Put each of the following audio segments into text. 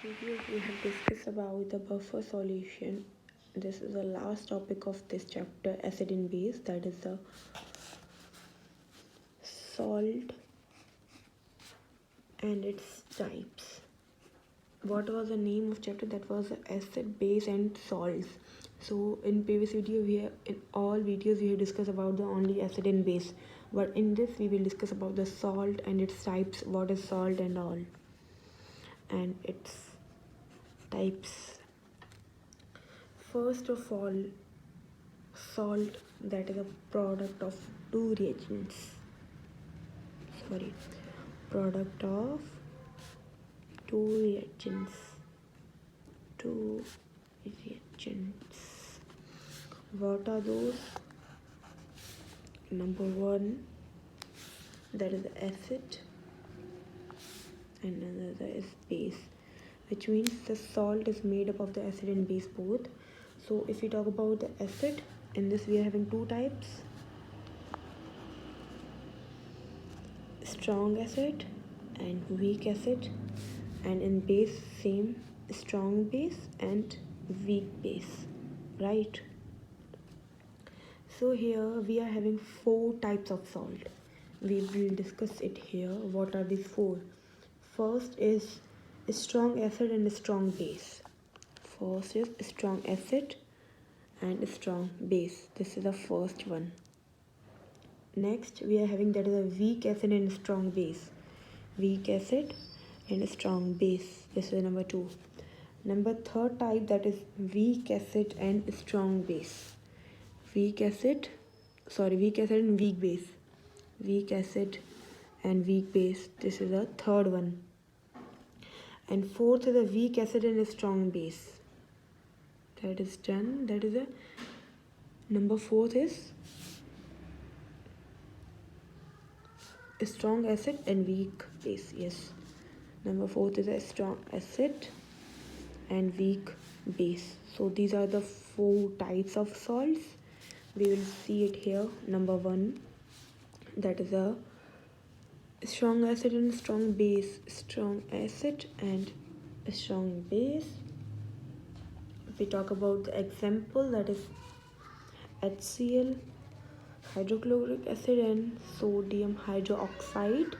Videos we have discussed about the buffer solution. This is the last topic of this chapter, acid and base, that is the salt and its types. What was the name of chapter? That was acid, base and salts. So in previous video in all videos we have discussed about the only acid and base, but in this we will discuss about the salt and its types, what is salt and all, and its types. First of all, salt, that is a product of two reagents. Product of two reagents. What are those? Number one, that is acid, and another is base, which means the salt is made up of the acid and base both. So if we talk about the acid, in this we are having two types: strong acid and weak acid, and in base same, strong base and weak base, right? So here we are having four types of salt. We will discuss it here. What are these four? First is strong acid and strong base. First is strong acid and strong base. This is the first one. Next we are having that is a weak acid and strong base. Weak acid and strong base. This is number two. Number third type, that is weak acid and strong base. Weak acid and weak base. Weak acid and weak base. This is the third one. And fourth is a weak acid and a strong base. That is done. That is a number fourth is a strong acid and weak base. Yes. Number fourth is a strong acid and weak base. So these are the four types of salts. We will see it here. Number one, that is a strong acid and strong base. Strong acid and a strong base. If we talk about the example, that is HCl, hydrochloric acid and sodium hydroxide,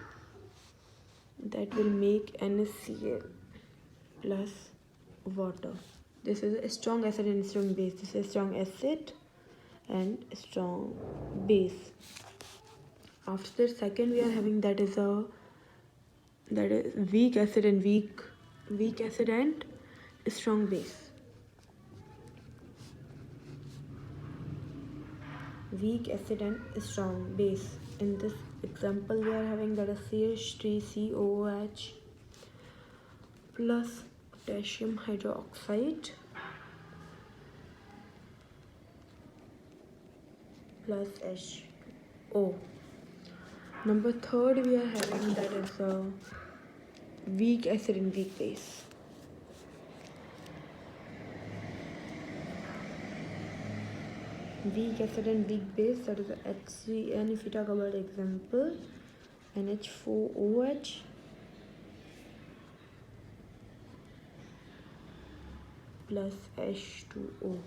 that will make NaCl plus water. This is a strong acid and strong base. This is strong acid and strong base. After the second, we are having that is weak acid and weak acid and strong base. Weak acid and strong base. In this example, we are having that is CH3COOH plus potassium hydroxide plus HO. Number third, we are having that is a weak acid and weak base. Weak acid and weak base, that is HCN. If we talk about example, NH4OH plus H2O.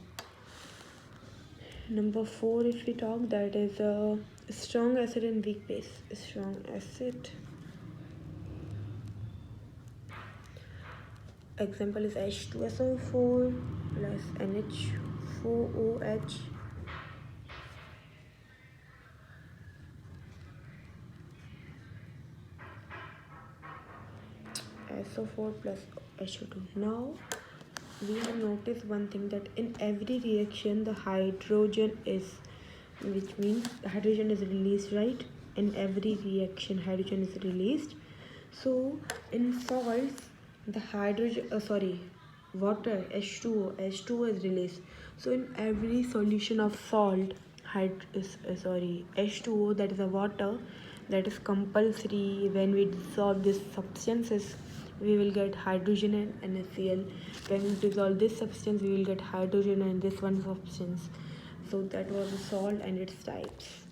Number four, if we talk, that is a strong acid and weak base. Strong acid, example is H2SO4 plus NH4OH SO4 plus HO2. Now we have noticed one thing, that in every reaction the hydrogen is, which means hydrogen is released, right? In every reaction hydrogen is released. So in salts the water H2O is released. So in every solution of salt, H2O, that is a water, that is compulsory. When we dissolve these substances, we will get hydrogen and NaCl. When we dissolve this substance, we will get hydrogen and this one substance. So that was the salt and its types.